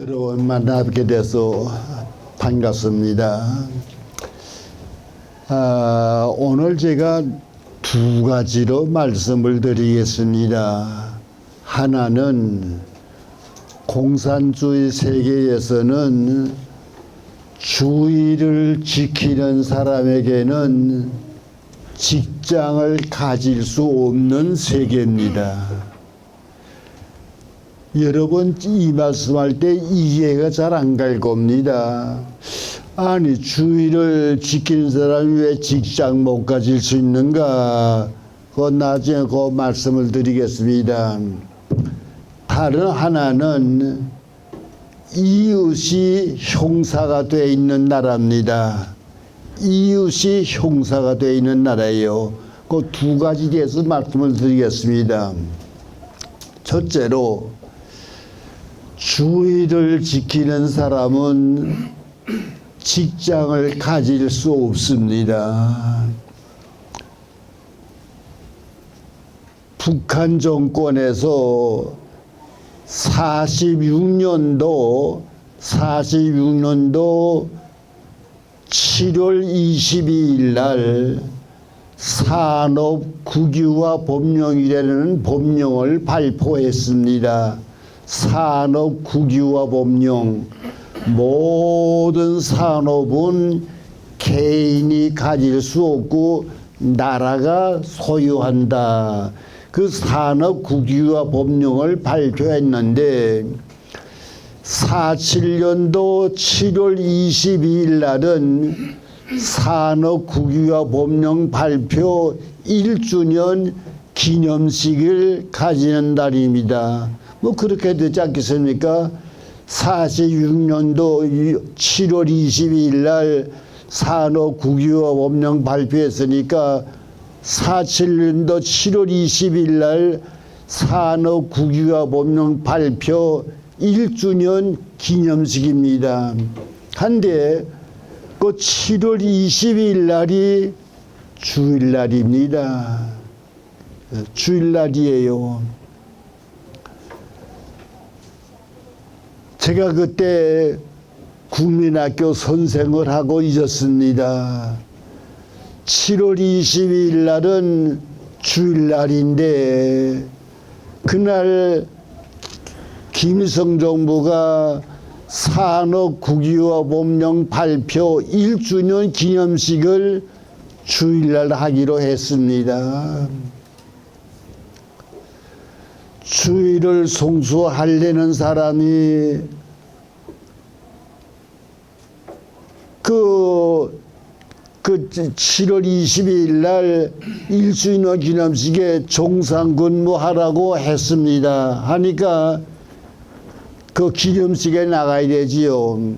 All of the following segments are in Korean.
여러분 만나뵙게 돼서 반갑습니다. 오늘 제가 두 가지로 말씀을 드리겠습니다. 하나는 공산주의 세계에서는 주의를 지키는 사람에게는 직장을 가질 수 없는 세계입니다. 여러분 이 말씀할 때 이해가 잘 안 갈 겁니다. 아니 주의를 지키는 사람이 왜 직장 못 가질 수 있는가? 그건 나중에 그 말씀을 드리겠습니다. 다른 하나는 이웃이 형사가 되어 있는 나라입니다. 이웃이 형사가 되어 있는 나라예요. 그 두 가지 대해서 말씀을 드리겠습니다. 첫째로 주의를 지키는 사람은 직장을 가질 수 없습니다. 북한 정권에서 46년도 7월 22일 날 산업국유화 법령이라는 법령을 발표했습니다. 산업국유화 법령. 모든 산업은 개인이 가질 수 없고 나라가 소유한다. 그 산업국유화 법령을 발표했는데 47년도 7월 22일 날은 산업국유화 법령 발표 1주년 기념식을 가지는 날입니다. 뭐 그렇게 되지 않겠습니까? 46년도 7월 22일 날 산업국유화 법령 발표했으니까 47년도 7월 20일 날 산업국유화 법령 발표 1주년 기념식입니다. 한데 그 7월 22일 날이 주일날입니다. 주일날이에요. 제가 그때 국민학교 선생을 하고 있었습니다. 7월 22일 날은 주일날인데 그날 김일성 정부가 산업국유화 법령 발표 1주년 기념식을 주일날 하기로 했습니다. 주의를 송수하려는 사람이 그 7월 22일 날 1주년 기념식에 종상근무하라고 했습니다. 하니까 그 기념식에 나가야 되지요.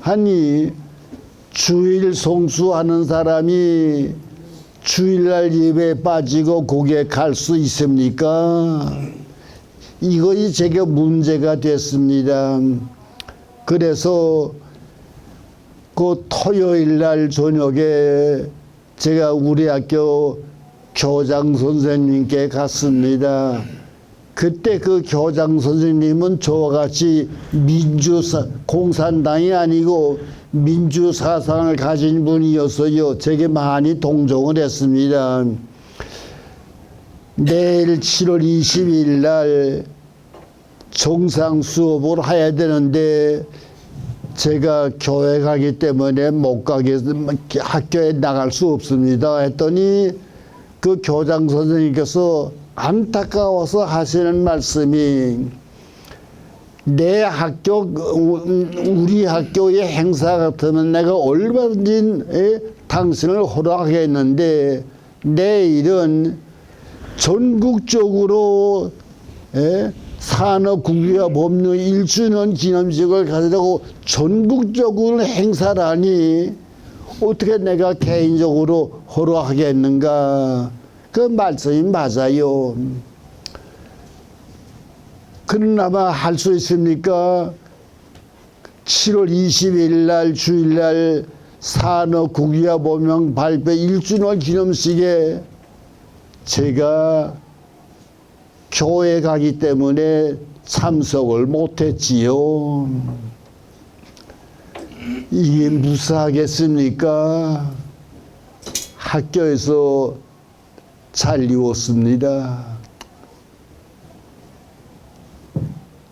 아니 주일 송수하는 사람이 주일날 예배에 빠지고 거기에 갈 수 있습니까? 이것이 제게 문제가 됐습니다. 그래서 그 토요일 날 저녁에 제가 우리 학교 교장 선생님께 갔습니다. 그때 그 교장 선생님은 저와 같이 공산당이 아니고 민주사상을 가진 분이었어요. 제게 많이 동정을 했습니다. 내일 7월 22일 날 정상 수업을 해야 되는데 제가 교회 가기 때문에 못 가게 학교에 나갈 수 없습니다. 했더니 그 교장 선생님께서 안타까워서 하시는 말씀이 내 학교, 우리 학교의 행사 같으면 내가 얼마든지 당신을 허락하겠는데 내일은 전국적으로 산업국유화 법령 1주년 기념식을 가지려고 전국적으로 행사를 하니 어떻게 내가 개인적으로 허락하겠는가? 그 말씀이 맞아요. 그러나마 할 수 있습니까? 7월 20일 날 주일날 산업국유화 법령 발표 1주년 기념식에 제가 교회 가기 때문에 참석을 못했지요. 이게 무사하겠습니까? 학교에서 잘 이뤘습니다.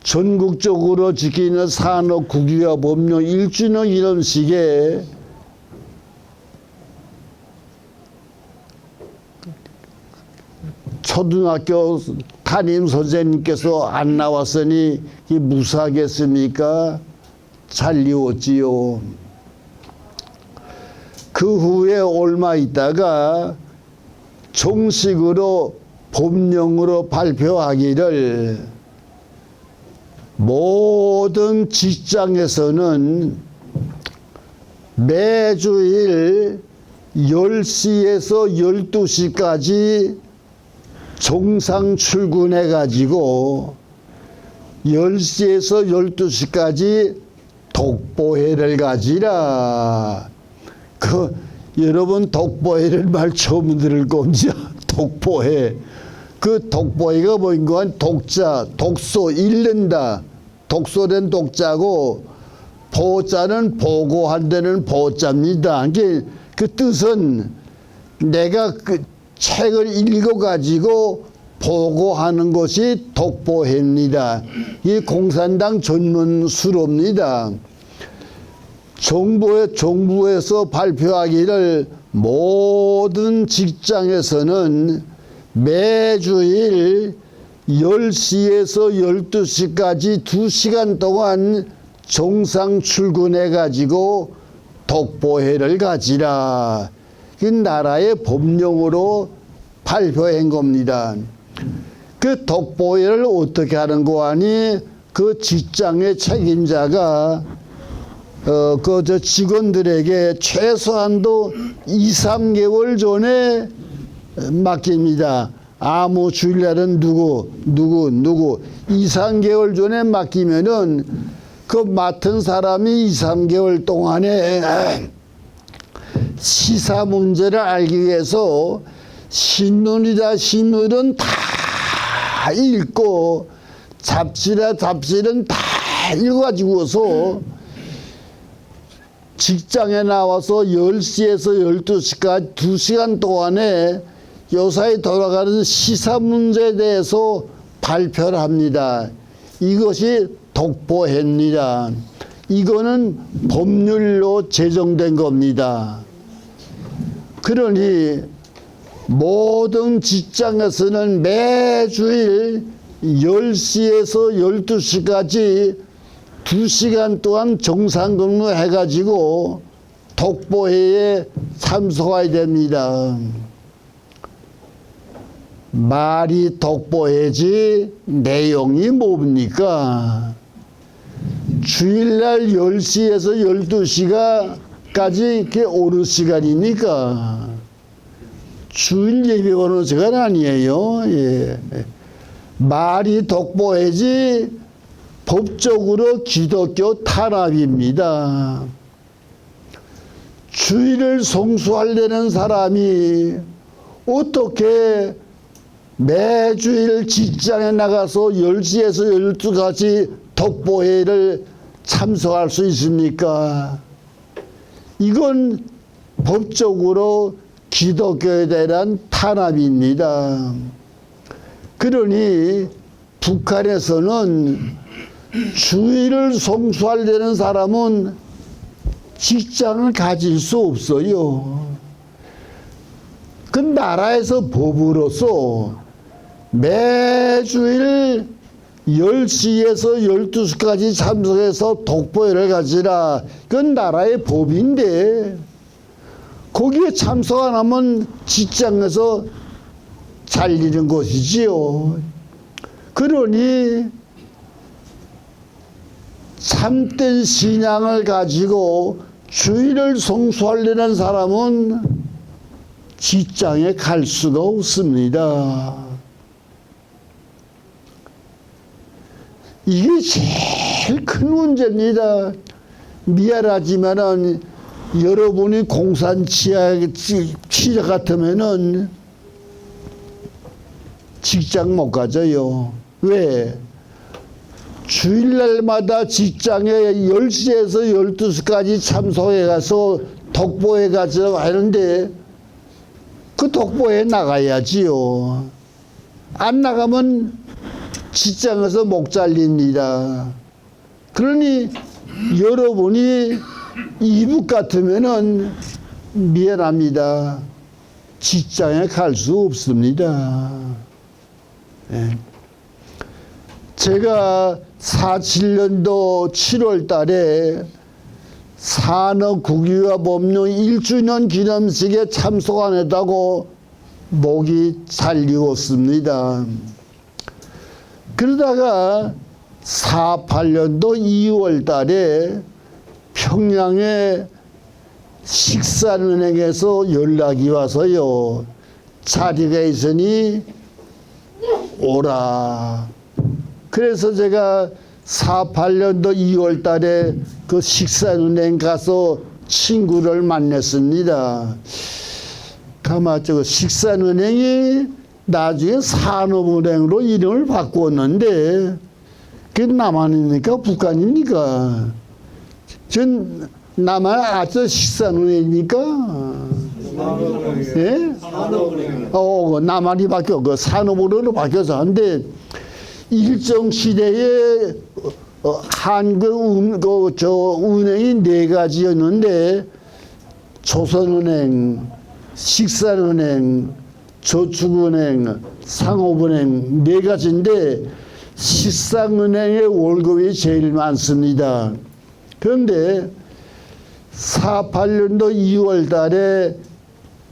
전국적으로 지키는 산업 국유화 법령 1주년 이런 식의 초등학교 담임 선생님께서 안 나왔으니 이게 무사하겠습니까? 잘 이뤘지요. 그 후에 얼마 있다가 정식으로 법령으로 발표하기를 모든 직장에서는 매주일 10시에서 12시까지 정상 출근해가지고 10시에서 12시까지 독보회를 가지라. 여러분 독보회를 말 처음 들을 겁니다. 독보회. 그 독보회가 뭐인가? 독자, 독소, 읽는다. 독소된 독자고 보자는 보고한다는 보자입니다. 그 뜻은 내가 그 책을 읽어가지고 보고하는 것이 독보회입니다. 이 공산당 전문 수로입니다. 정부에서 발표하기를 모든 직장에서는 매주일 10시에서 12시까지 2시간 동안 정상 출근해가지고 독보회를 가지라. 그 나라의 법령으로 발표한 겁니다. 그 독보회를 어떻게 하는 거 아니? 그 직장의 책임자가 직원들에게 최소한도 2, 3개월 전에 맡깁니다. 아무 주일날은 누구 2, 3개월 전에 맡기면은 그 맡은 사람이 2, 3개월 동안에 시사 문제를 알기 위해서 신문은 다 읽고 잡지는 다 읽어가지고서 직장에 나와서 10시에서 12시까지 2시간 동안에 요사이 돌아가는 시사 문제에 대해서 발표를 합니다. 이것이 독보회입니다. 이거는 법률로 제정된 겁니다. 그러니 모든 직장에서는 매주일 10시에서 12시까지 2시간 동안 정상근무 해가지고 독보회에 참석해야 됩니다. 말이 독보회지 내용이 뭡니까? 주일날 10시에서 12시까지 그게 오는 시간입니까? 주일 예배 오는 시간 아니에요. 예. 말이 독보회지 법적으로 기독교 탄압입니다. 주일을 성수하려는 사람이 어떻게 매주일 직장에 나가서 10시에서 12시까지 독보회를 참석할 수 있습니까? 이건 법적으로 기독교에 대한 탄압입니다. 그러니 북한에서는 주일을 성수하려는 사람은 직장을 가질 수 없어요. 그 나라에서 법으로서 매주일 10시에서 12시까지 참석해서 독보회를 가지라. 그건 나라의 법인데 거기에 참석 안 하면 직장에서 잘리는 것이지요. 그러니 참된 신앙을 가지고 주일을 성수하려는 사람은 직장에 갈 수가 없습니다. 이게 제일 큰 문제입니다. 미안하지만은 여러분이 공산 취재 같으면은 직장 못 가져요. 왜? 주일날마다 직장에 10시에서 12시까지 참석해 가서 독보해 가서 하는데 그 독보에 나가야지요. 안 나가면 직장에서 목 잘립니다. 그러니 여러분이 이북 같으면은 미안합니다. 직장에 갈 수 없습니다. 네. 제가 47년도 7월 달에 산업국유화법령 1주년 기념식에 참석 안 했다고 목이 잘리웠습니다. 그러다가 48년도 2월 달에 평양에 식산은행에서 연락이 와서요. 자리가 있으니 오라. 그래서 제가 48년도 2월 달에 그 식산은행 가서 친구를 만났습니다. 가만 저 식산은행이 나중에 산업은행으로 이름을 바꿨는데 그게 남한입니까? 북한입니까? 전 남한 아저 식산은행입니까? 예? 남한이 바뀌어 그 산업으로 바뀌어서 한데 일정 시대에 한국 은행이 4가지였는데 조선은행, 식산은행, 저축은행, 상업은행 4가지인데 식상은행의 월급이 제일 많습니다. 그런데 48년도 2월 달에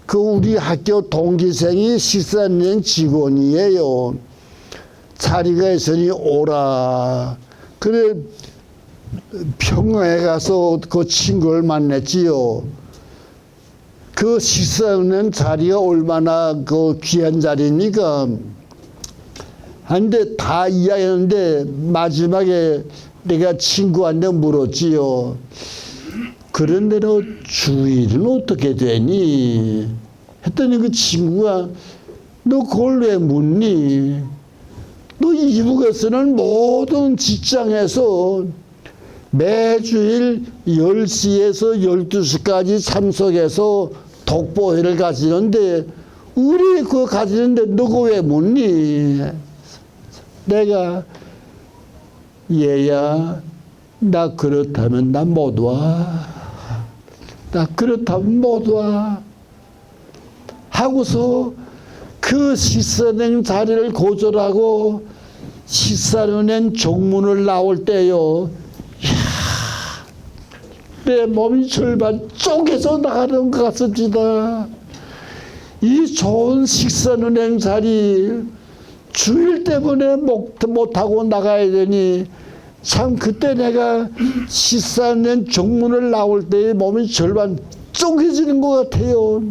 그 우리 학교 동기생이 식산은행 직원이에요. 자리가 있으니 오라. 그래 평양에 가서 그 친구를 만났지요. 그 식사하는 자리가 얼마나 그 귀한 자리입니까? 한데 다 이야기했는데 마지막에 내가 친구한테 물었지요. 그런데 너 주일은 어떻게 되니? 했더니 그 친구가 너 그걸 왜 묻니? 너 이북에서는 모든 직장에서 매주일 10시에서 12시까지 참석해서 독보회를 가지는데 우리 그거 가지는데 너가 왜 묻니? 내가 얘야 나 그렇다면 나 못 와. 나 그렇다면 못 와. 하고서 그 식사은행 자리를 고절하고 식사은행 종문을 나올 때요. 이야, 내 몸이 절반 쪼개져 나가는 것 같습니다. 이 좋은 식사은행 자리 주일 때문에 못하고 나가야 되니 참 그때 내가 식사은행 종문을 나올 때 몸이 절반 쪼개지는 것 같아요.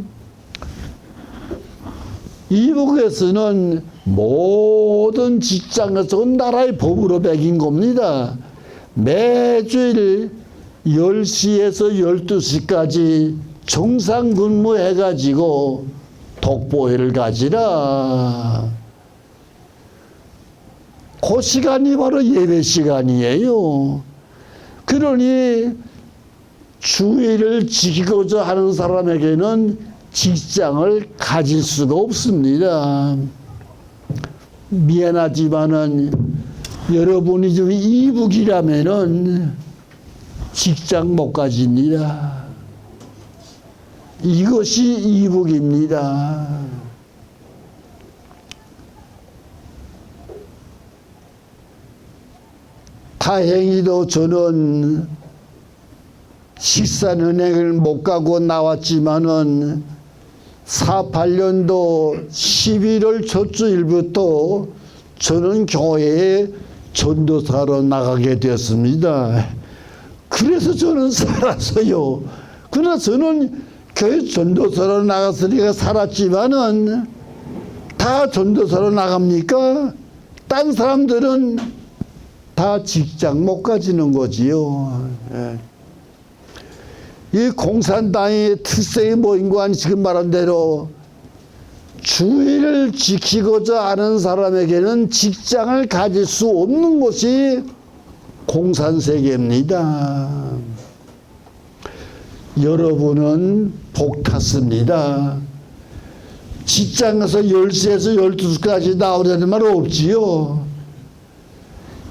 이북에서는 모든 직장에서 나라의 법으로 매긴 겁니다. 매주일 10시에서 12시까지 정상 근무해가지고 독보회를 가지라. 그 시간이 바로 예배 시간이에요. 그러니 주의를 지키고자 하는 사람에게는 직장을 가질 수가 없습니다. 미안하지만은 여러분이 좀 이북이라면은 직장 못 가집니다. 이것이 이북입니다. 다행히도 저는 식산은행을 못 가고 나왔지만은 48년도 11월 첫 주일부터 저는 교회에 전도사로 나가게 되었습니다. 그래서 저는 살았어요. 그러나 저는 교회 전도사로 나갔으니까 살았지만은 다 전도사로 나갑니까? 딴 사람들은 다 직장 못 가지는 거지요. 예. 이 공산당의 특성이 뭐인가 지금 말한 대로 주의를 지키고자 하는 사람에게는 직장을 가질 수 없는 것이 공산세계입니다. 여러분은 복 탔습니다. 직장에서 10시에서 12시까지 나오려는 말 없지요.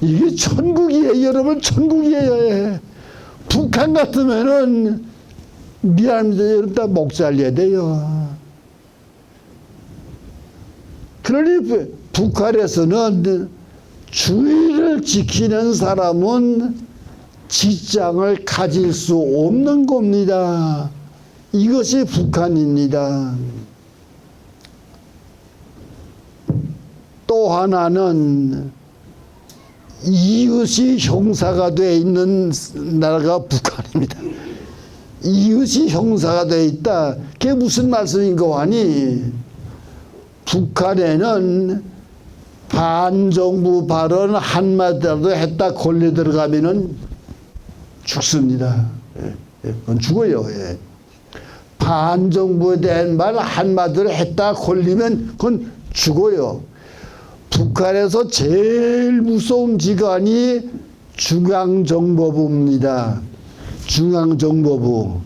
이게 천국이에요. 여러분, 천국이에요. 북한 같으면은 미안합니다. 여러분 다 목 잘려야 돼요. 그러니 북한에서는 주의를 지키는 사람은 직장을 가질 수 없는 겁니다. 이것이 북한입니다. 또 하나는 이웃이 형사가 되어 있는 나라가 북한입니다. 이웃이 형사가 되어 있다. 그게 무슨 말씀인 거 하니? 북한에는 반정부 발언 한마디라도 했다 걸려 들어가면은 죽습니다. 그건 죽어요. 반정부에 대한 말 한마디를 했다 걸리면 그건 죽어요. 북한에서 제일 무서운 기관이 중앙정보부입니다. 중앙정보부.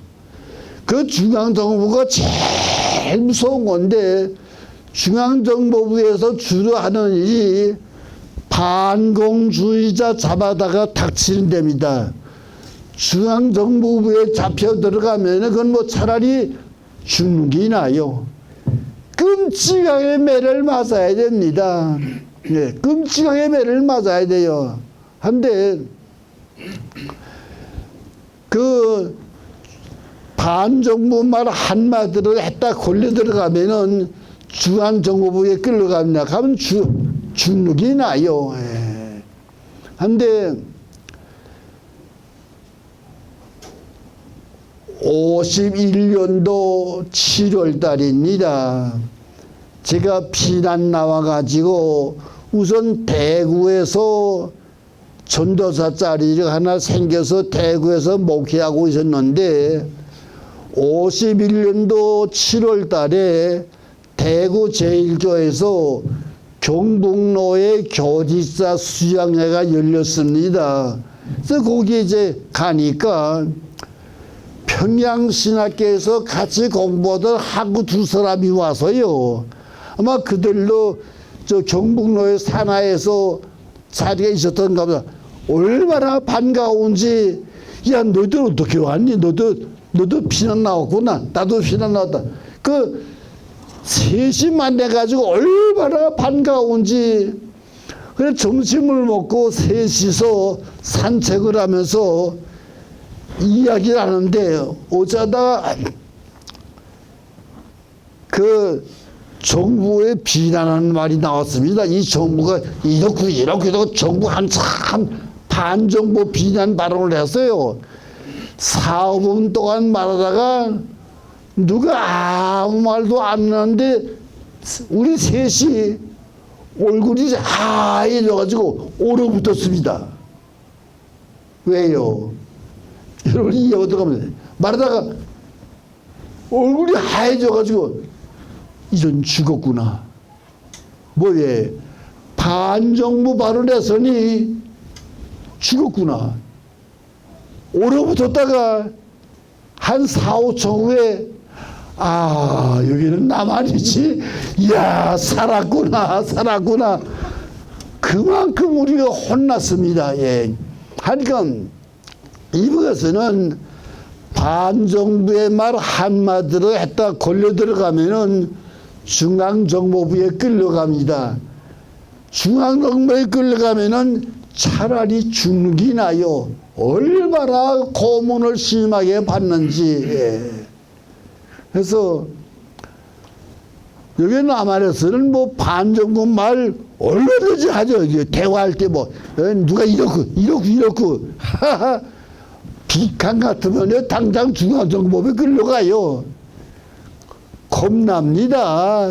그 중앙정보부가 제일 무서운 건데 중앙정보부에서 주로 하는 일이 반공주의자 잡아다가 닥치는 데입니다. 중앙정보부에 잡혀 들어가면 그건 뭐 차라리 죽는 게 나요. 끔찍하게 매를 맞아야 됩니다. 예, 끔찍하게 매를 맞아야 돼요. 한데 그 반정부 말 한마디로 했다 걸려 들어가면은 중앙정보부에 끌려갑니다. 가면 죽는 게 나요. 예. 한데 51년도 7월 달입니다. 제가 피난 나와가지고 우선 대구에서 전도사 자리가 하나 생겨서 대구에서 목회하고 있었는데 51년도 7월 달에 대구 제1교에서 경북로에 교지사 수양회가 열렸습니다. 그래서 거기 이제 가니까 평양신학교에서 같이 공부하던 한국 두 사람이 와서요. 아마 그들로 저 경북로의 산하에서 자리가 있었던가 보다. 얼마나 반가운지, 야, 너희들 어떻게 왔니? 너도 피난 나왔구나. 나도 피난 나왔다. 그 셋이 만나가지고 얼마나 반가운지. 그래 점심을 먹고 셋이서 산책을 하면서 이야기를 하는데 어쩌다 그 정부에 비난하는 말이 나왔습니다. 이 정부가 이렇게 정부 한참 반정부 비난 발언을 했어요. 4분 동안 말하다가 누가 아무 말도 안 하는데 우리 셋이 얼굴이 하얘져가지고 얼어붙었습니다. 왜요? 여러분 이해 어떡하면 말하다가 얼굴이 하얘져가지고 이런 죽었구나. 뭐에 반정부 발언했으니 죽었구나. 얼어붙었다가 한 4, 5초 후에 아 여기는 나만이지. 이야 살았구나. 그만큼 우리가 혼났습니다. 예. 하니까 이북에서는 반정부의 말 한마디로 했다 걸려 들어가면은 중앙정보부에 끌려갑니다. 중앙정보부에 끌려가면은 차라리 죽는 게 나요. 얼마나 고문을 심하게 받는지. 예. 그래서 여기 남한에서는 뭐 반정부 말 얼마든지 하죠. 대화할 때 뭐 누가 이렇고 하하. 북한 같으면 당장 중앙정보부에 끌려가요. 겁납니다.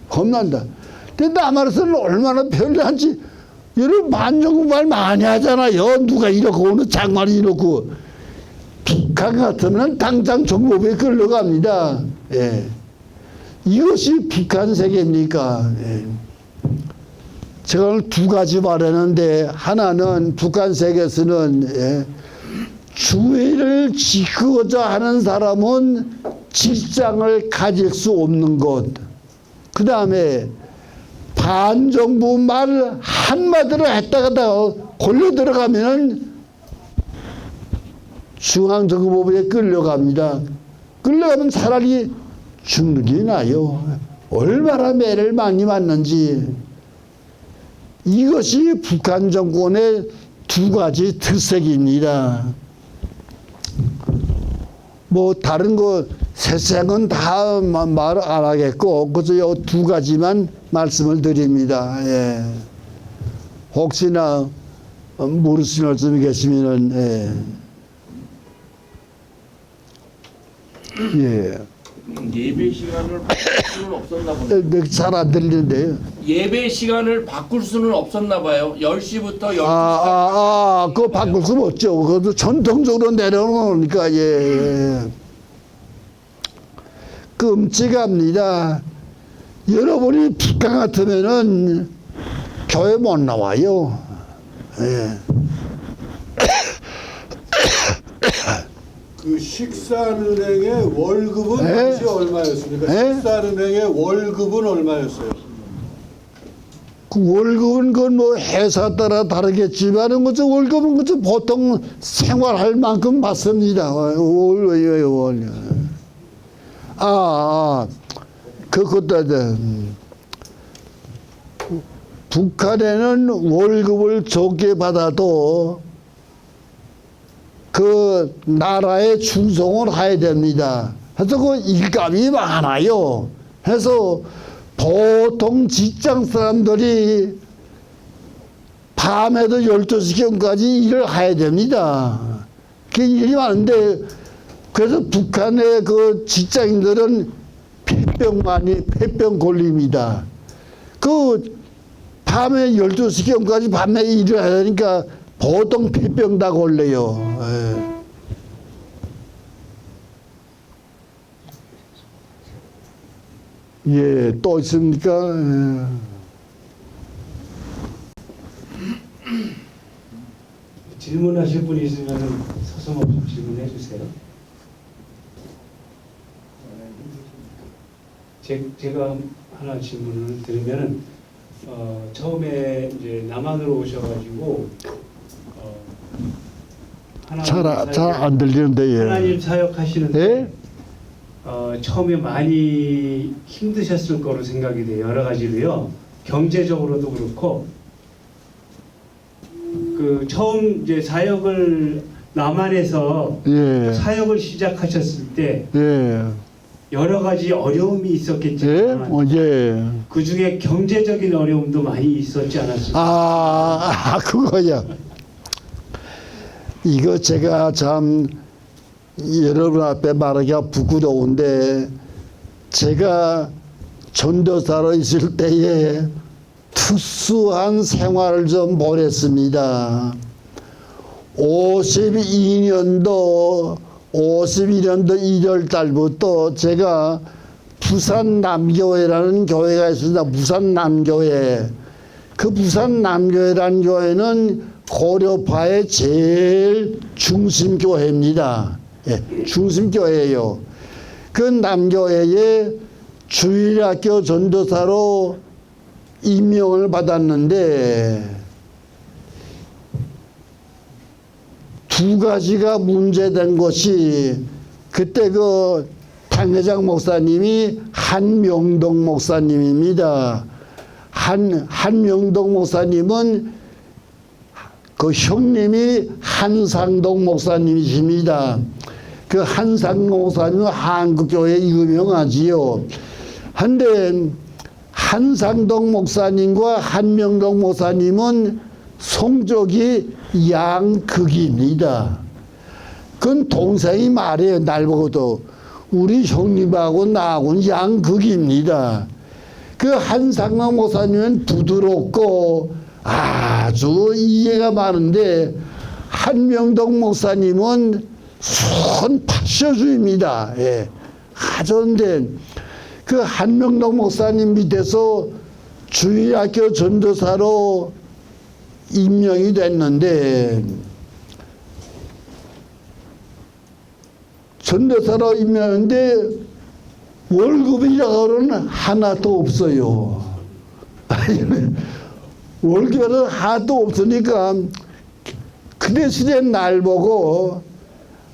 겁난다. 근데 남한에서는 얼마나 편리한지 여러분 반정부 말 많이 하잖아요. 누가 이렇고 어느 장관이 이렇고. 북한 같으면 당장 정보부에 끌려갑니다. 이것이 북한 세계입니까? 제가 오늘 두 가지 말했는데, 하나는 북한 세계에서는 주의를 지키고자 하는 사람은 직장을 가질 수 없는 것. 그 다음에 반정부 말 한마디로 했다가 걸려 들어가면은 중앙정보부에 끌려갑니다. 끌려가면 차라리 죽는 게 나요. 얼마나 매를 많이 맞는지. 이것이 북한 정권의 두 가지 특색입니다. 뭐 다른 거 세상은 다 말 안 하겠고 그저 요 두 가지만 말씀을 드립니다. 예. 혹시나 모르시는 분이 계시면은 예. 예배 시간을 바꿀 수는 없었나 보네요. 잘 안 들리는데요. 예배 시간을 바꿀 수는 없었나 봐요. 10시부터 12시. 그거 바꿀 수는 없죠. 그것도 전통적으로 내려놓으니까, 예. 끔찍합니다. 여러분이 북한 같으면은 교회 못 나와요. 예. 그 식산은행의 월급은 당시 얼마였습니까? 식산은행의 월급은 얼마였어요? 그 월급은 그건 뭐 회사 따라 다르겠지만은 그저 월급은 그저 보통 생활할 만큼 받습니다. 그것도 북한에는 월급을 적게 받아도 그 나라에 충성을 해야 됩니다. 그래서 그 일감이 많아요. 그래서 보통 직장 사람들이 밤에도 12시경까지 일을 해야 됩니다. 그 일이 많은데, 그래서 북한의 그 직장인들은 폐병 걸립니다. 그 밤에 12시경까지 밤에 일을 해야 되니까 보통 폐병 다 걸려요. 예, 또 있습니까? 질문하실 분이 있으면 서슴없이 질문해 주세요. 제가 하나 질문을 드리면은 처음에 이제 남한으로 오셔가지고 잘 안 들리는데, 예. 하나님 사역하시는데 예? 처음에 많이 힘드셨을 거로 생각이 돼요. 여러 가지로요. 경제적으로도 그렇고 그 처음 이제 사역을 남한에서 예. 사역을 시작하셨을 때 예. 여러 가지 어려움이 예? 있었겠지만 예. 그 중에 경제적인 어려움도 많이 있었지 않았습니까? 그거야. 이거 제가 참 여러분 앞에 말하기가 부끄러운데, 제가 전도사로 있을 때에 특수한 생활을 좀 보냈습니다. 52년도 1월 달부터 제가 부산 남교회라는 교회가 있습니다. 부산 남교회. 그 부산 남교회라는 교회는 고려파의 제일 중심교회입니다. 예, 중심교회예요. 그 남교회에 주일학교 전도사로 임명을 받았는데 두 가지가 문제된 것이, 그때 그 당회장 목사님이 한명동 목사님입니다. 한명동 목사님은 그 형님이 한상동 목사님이십니다. 그 한상동 목사님은 한국교회에 유명하지요. 한데 한상동 목사님과 한명동 목사님은 성적이 양극입니다. 그건 동생이 말해요. 날 보고도. 우리 형님하고 나하고는 양극입니다. 그 한상동 목사님은 부드럽고 아주 이해가 많은데, 한명동 목사님은 순 파쇼주의입니다. 예. 아주 근데 그 한명동 목사님 밑에서 주일학교 전도사로 임명이 됐는데 전도사로 임명했는데 월급이라고는 하나도 없어요. 월급은 하나도 없으니까 그 대신에 날 보고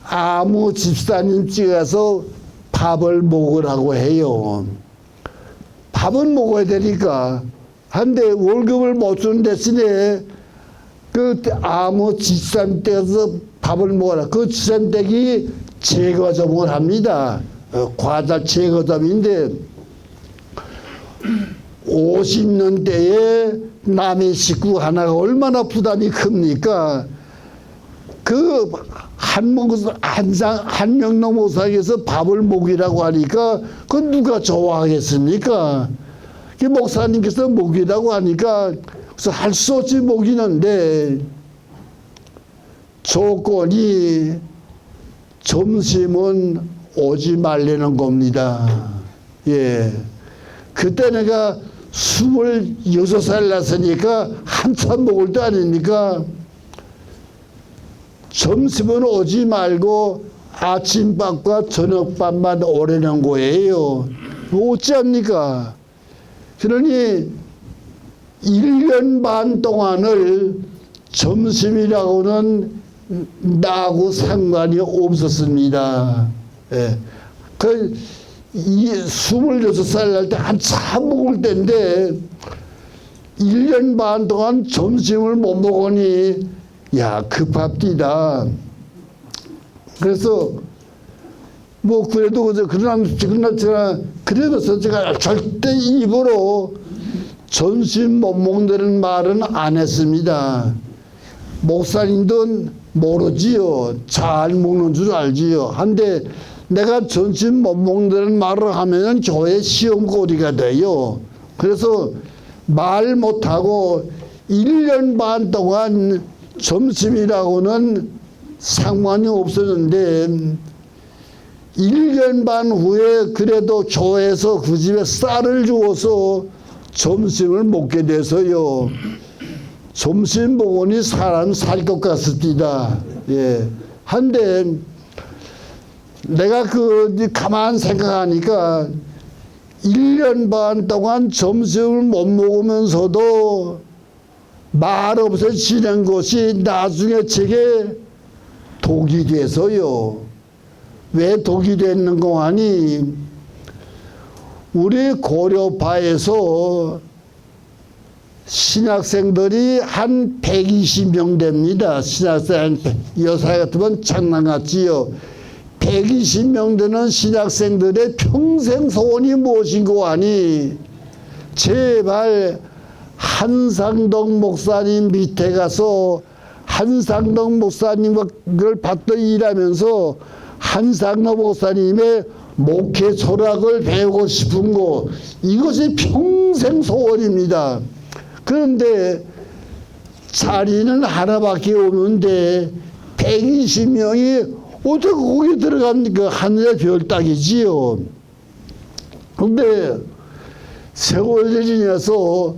아무 집사님 찍어서 밥을 먹으라고 해요. 밥은 먹어야 되니까. 한데 월급을 못 주는 대신에 그 아무 집사님 댁에서 밥을 먹어라. 그 집사님 댁이 제거점을 합니다. 과자 제거점인데 50년대에 남의 식구 하나가 얼마나 부담이 큽니까? 그 한명동 목사에게서 밥을 먹이라고 하니까 그 누가 좋아하겠습니까? 그 목사님께서 먹이라고 하니까 그래서 할 수 없이 먹이는데 조건이 점심은 오지 말라는 겁니다. 예. 그때 내가 26살 났으니까 한참 먹을 때 아닙니까? 점심은 오지 말고 아침밥과 저녁밥만 오라는 거예요. 어찌합니까? 그러니 1년 반 동안을 점심이라고는 나하고 상관이 없었습니다. 예. 그 26살 날 때 한참 먹을 때인데 1년 반 동안 점심을 못 먹으니 야 급합디다. 그래서 뭐 그래도 그러나 그래서 제가 절대 입으로 점심 못 먹는다는 말은 안 했습니다. 목사님도 모르지요. 잘 먹는 줄 알지요. 한데 내가 점심 못 먹는다는 말을 하면은 교회 시험거리가 돼요. 그래서 말 못하고 1년 반 동안 점심이라고는 상관이 없었는데 1년 반 후에 그래도 교회에서 그 집에 쌀을 주어서 점심을 먹게 돼서요. 점심 먹으니 사람 살 것 같습니다. 예. 한데 내가 가만 생각하니까 1년 반 동안 점심을 못 먹으면서도 말 없이 지낸 것이 나중에 제게 독이 돼서요. 왜 독이 됐는가 하니 우리 고려바에서 신학생들이 한 120명 됩니다. 신학생 여사 같으면 장난 같지요. 120명 되는 신학생들의 평생 소원이 무엇인고 하니 제발 한상동 목사님 밑에 가서 한상동 목사님을 받들어 일하면서 한상동 목사님의 목회 철학을 배우고 싶은 거 이것이 평생 소원입니다. 그런데 자리는 하나밖에 없는데 120명이 어떻게 거기 들어갑니까? 하늘의 별 따기지요. 그런데 세월이 지나서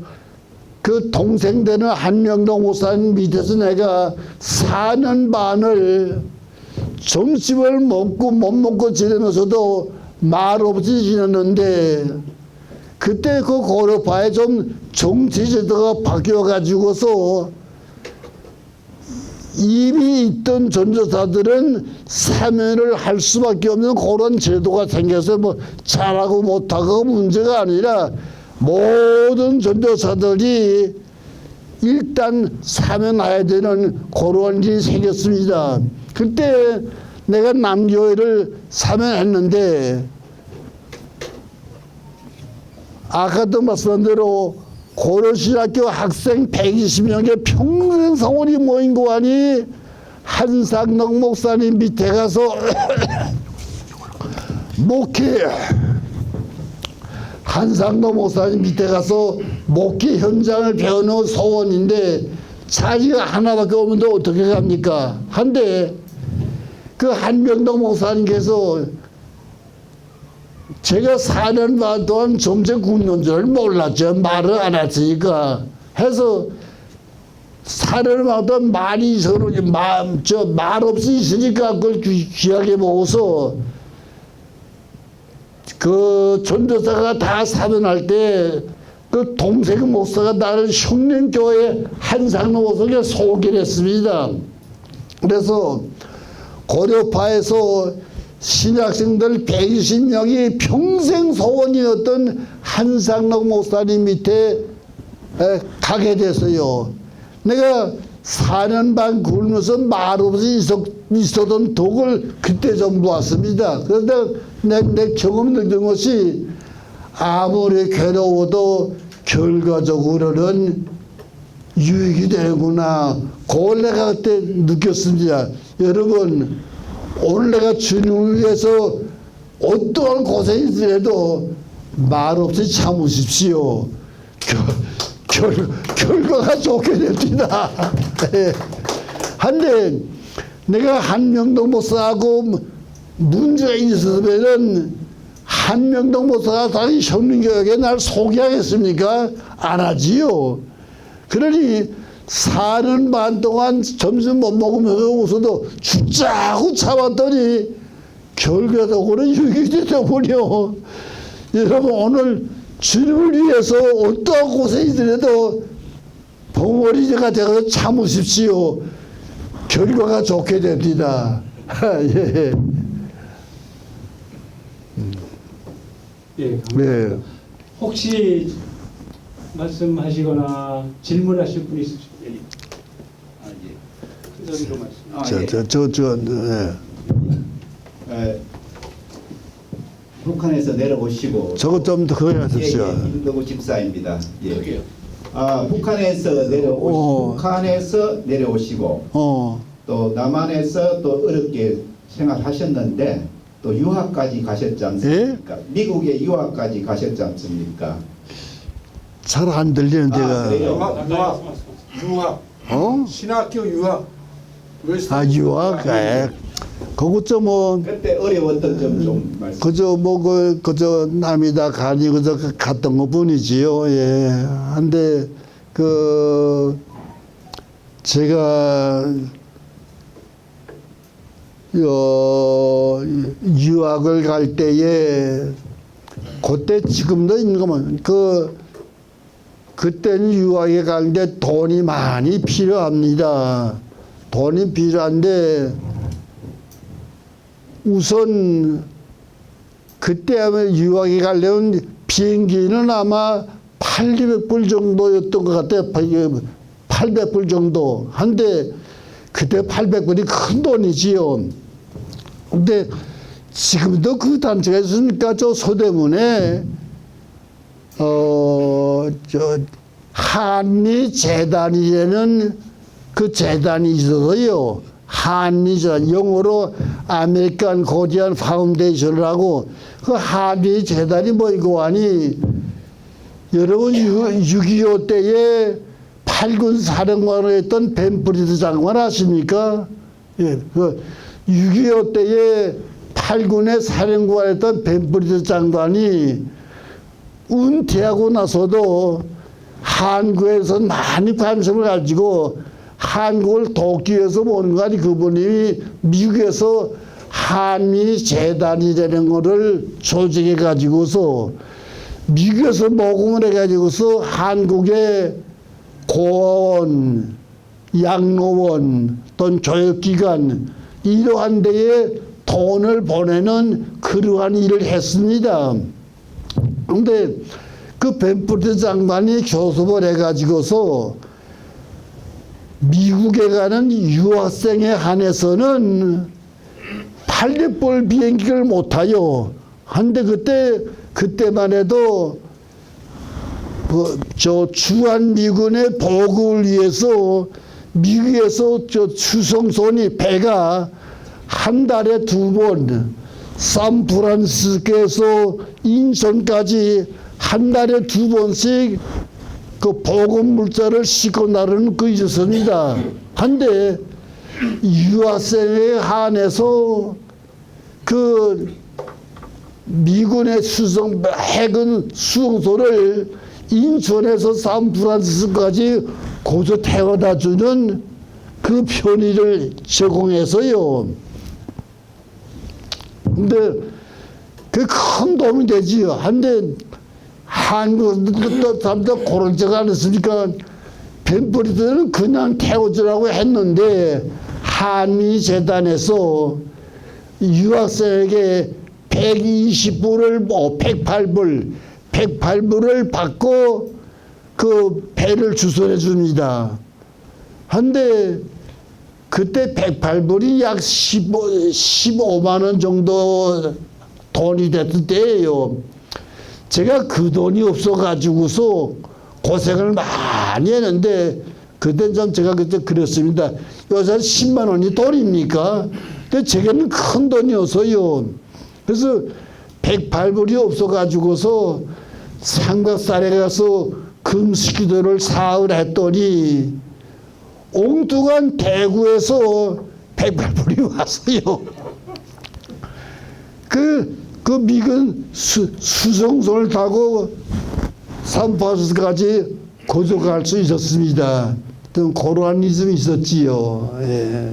그 동생 되는 한명동 목사님 밑에서 내가 4년 반을 점심을 먹고 못 먹고 지내면서도 말 없이 지냈는데 그때 그 고려파에 좀 정치 제도가 바뀌어가지고서 이미 있던 전도사들은 사면을 할 수밖에 없는 그런 제도가 생겨서 뭐 잘하고 못하고 문제가 아니라 모든 전도사들이 일단 사면해야 되는 그런 일이 생겼습니다. 그때 내가 남교회를 사면했는데 아까도 말씀한 대로 고려신학교 학생 120명의 평생 성원이 모인 거 아니 한상동 목사님 밑에 가서 목회 한상동 목사님 밑에 가서 목회 현장을 배우는 소원인데 자리가 하나밖에 없는데 어떻게 합니까? 한데 그 한명동 목사님께서 제가 4년 반 동안 점점 굶는 줄 몰랐죠. 말을 안 했으니까. 해서 4년 반 동안 말이 서로 말 없이 있으니까 그걸 귀하게 먹어서 그 전도사가 다 사변할 때 그 동생 목사가 나를 흉년교회 한상로 목사에게 소개를 했습니다. 그래서 고려파에서 신학생들 120명이 평생 소원이었던 한상록 목사님 밑에 가게 됐어요. 내가 4년 반 굶으면서 말 없이 있었던 독을 그때 좀 보았습니다. 그래서 내 경험 느낀 것이 아무리 괴로워도 결과적으로는 유익이 되는구나. 그걸 내가 그때 느꼈습니다. 여러분, 오늘 내가 주님을 위해서 어떠한 고생이 있더라도 말 없이 참으십시오. 결과가 좋게 됩니다. 한데 내가 한명도 목사하고 문제가 있었으면은 한명도 목사가 자기 혁명교육에 날 소개하겠습니까? 안 하지요. 그러니 4년 반 동안 점심 못 먹으면서 웃어도 죽자고 참았더니 결과적으로 유익이 되더군요. 여러분, 오늘 주님을 위해서 어떠한 고생이더라도 봉어리가 되어서 참으십시오. 결과가 좋게 됩니다. 예. 예, 네. 혹시 말씀하시거나 질문하실 분 있으시면 큰 소리로 말씀. 네. 북한에서 내려오시고 저것 좀 더 그거 하십시오. 임덕우 집사입니다. 여기요. 북한에서 내려오시고 또 남한에서 또 어렵게 생활하셨는데 또 유학까지 가셨지 않습니까? 미국에 유학까지 가셨지 않습니까? 잘 안 들리는 데가. 유학. 신학교 유학. 유학. 그것 좀 그때 어려웠던 점 좀 말씀. 그저 남이다 가니 그저 갔던 것 뿐이지요. 예. 한데 제가 유학을 갈 때에 그때 지금도 있는 거면 그때는 유학에 가는데 돈이 많이 필요합니다. 돈이 필요한데 우선 그때 하면 유학에 가려면 비행기는 아마 800불 정도였던 것 같아요. 800불 정도. 한데 그때 800불이 큰 돈이지요. 근데 지금도 그 단체가 있으니까 저 서대문에 한리 재단이라는 그 재단이 있어서요. 한리 재단, 영어로 아메리칸 코리안 파운데이션이라고 그 한리 재단이 뭐이고 하니 여러분 6.25 때에 8군 사령관을 했던 벤프리드 장관 아십니까? 예, 그 6.25 때에 8군의 사령관을 했던 벤프리드 장관이 은퇴하고 나서도 한국에서 많이 관심을 가지고 한국을 돕기 위해서 오는 거 아니 그분이 미국에서 한미 재단이라는 거를 조직해 가지고서 미국에서 모금을 해 가지고서 한국의 고아원, 양로원 또는 교육기관 이러한 데에 돈을 보내는 그러한 일을 했습니다. 그런데 그 벤프리드 장관이 교섭을 해가지고서 미국에 가는 유학생에 한해서는 800불 비행기를 못 타요. 한데 그때만 해도 저 주한미군의 보급을 위해서 미국에서 저 수송선이 배가 한 달에 2번 샌프란시스코에서 인천까지 한 달에 2번씩 그 보급 물자를 싣고 나르는 그 있었습니다. 한데 유학생에 한해서 그 미군의 해군 수송소를 인천에서 샌프란시스코까지 고조 태워다 주는 그 편의를 제공해서요. 근데 그 큰 도움이 되지요. 한데 한국 사람들 그런 적 않았으니까 벤프리들은 그냥 태워주라고 했는데 한미재단에서 유학생에게 120불을 108불을 받고 그 배를 주선해 줍니다. 한데 그때 108불이 약 15만 원 정도 돈이 됐을 때예요. 제가 그 돈이 없어가지고서 고생을 많이 했는데 그때 좀 제가 그때 그랬습니다. 요새 10만 원이 돈입니까? 근데 제게는 큰 돈이어서요. 그래서 108불이 없어가지고서 삼각산에 가서 금식기도를 사흘 했더니 엉뚱한 대구에서 108불이 왔어요. 그 미군 수송선을 타고 샌프란시스코까지 고속할 수 있었습니다. 그러한 일이 좀 있었지요. 예.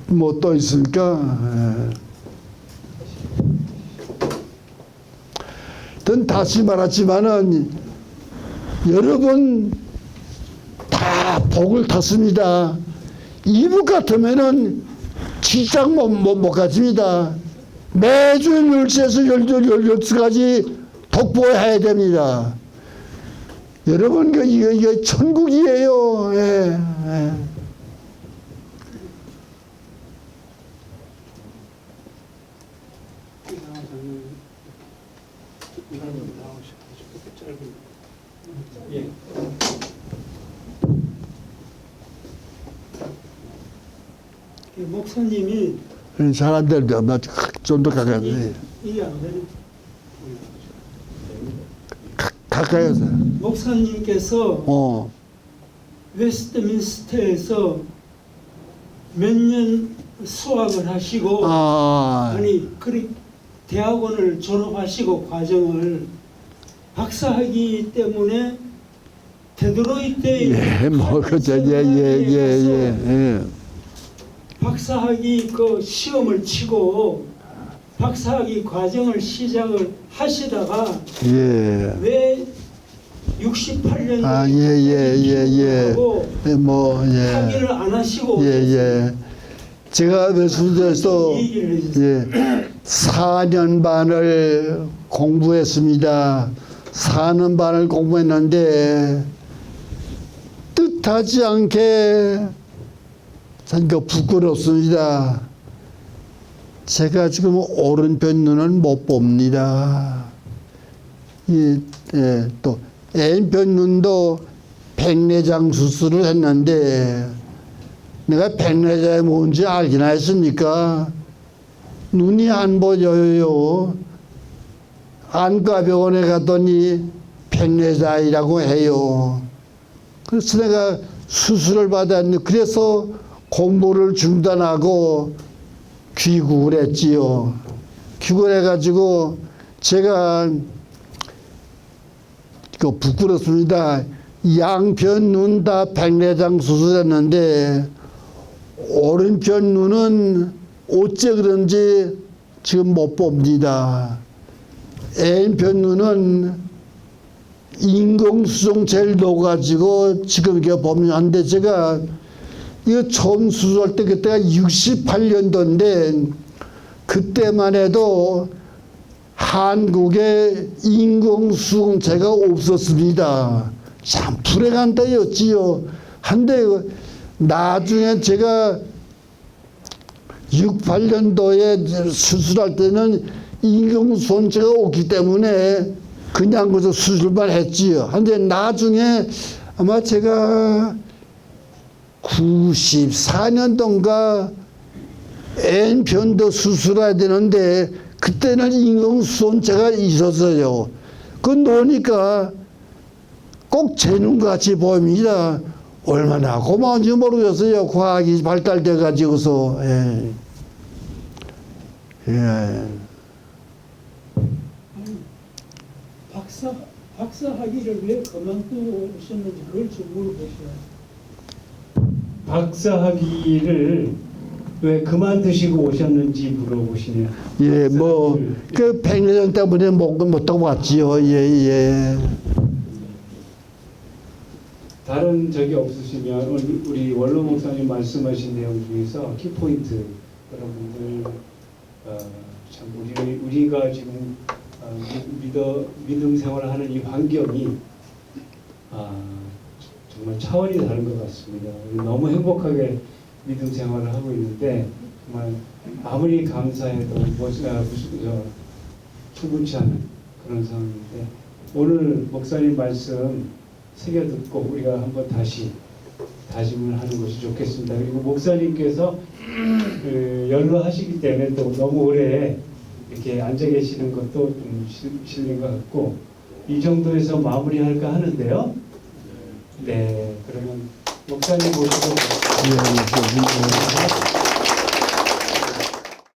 뭐 또 있습니까? 예. 다시 말하지만은 여러분 다 복을 탔습니다. 이북 같으면은 직장 못 가집니다. 매주 10시에서 12시까지 독보해야 됩니다. 여러분, 이거 천국이에요. 예, 예. 예. 목사님이 잘 안 되는데 좀 더 가까이 이게 안 되는 가까이서 목사님께서 웨스트민스터에서 몇 년 수학을 하시고 아니 그 대학원을 졸업하시고 과정을 박사학위 때문에 데트로이트에 박사학위 그 시험을 치고 박사학위 과정을 시작을 하시다가 왜 68년도에 학위를 안 하시고 제가 웨스트에서 4년 반을 공부했습니다. 4년 반을 공부했는데 뜻하지 않게 그러니까 부끄럽습니다. 제가 지금 오른편 눈은 못 봅니다. 또 왼편 눈도 백내장 수술을 했는데 내가 백내장이 뭔지 알기나 했습니까? 눈이 안 보여요. 안과병원에 갔더니 백내장이라고 해요. 그래서 내가 수술을 받았는데 그래서 공부를 중단하고 귀국을 했지요. 귀국을 해가지고 제가 부끄럽습니다. 양편 눈 다 백내장 수술했는데 오른편 눈은 어째 그런지 지금 못 봅니다. 왼편 눈은 인공수정제를 넣어가지고 지금 이렇게 보면 한데 제가 이거 처음 수술할 때 그때가 68년도인데 그때만 해도 한국에 인공수정제가 없었습니다. 참 불행한 때였지요. 한데 나중에 제가 68년도에 수술할 때는 인공수정제가 없기 때문에 그냥 그저 수술만 했지요. 한데 나중에 아마 제가 94년도인가 N편도 수술해야 되는데 그때는 인공수정제가 있었어요. 그거 놓으니까 꼭 제 눈같이 보입니다. 얼마나 고마운지 모르겠어요. 과학이 발달돼 가지고서. 예. 박사 학위를 왜 그만두셨는지 그걸 좀 물어보셔요. 박사 학위를 왜 그만두시고 오셨는지 물어보시네요. 예, 뭐, 그 백내장 때문에 못하고 왔지요. 예, 예. 다른 적이 없으시면 우리 원로 목사님 말씀하신 내용 중에서 키포인트 여러분들 참 우리가 지금 믿음 생활을 하는 이 환경이 정말 차원이 다른 것 같습니다. 너무 행복하게 믿음 생활을 하고 있는데 정말 아무리 감사해도 충분치 않은 그런 상황인데 오늘 목사님 말씀 새겨 듣고 우리가 한번 다시 다짐을 하는 것이 좋겠습니다. 그리고 목사님께서 연로하시기 때문에 또 너무 오래 이렇게 앉아 계시는 것도 좀 실린 것 같고 이 정도에서 마무리할까 하는데요. 네, 그러면 목사님 모시고 예, 예.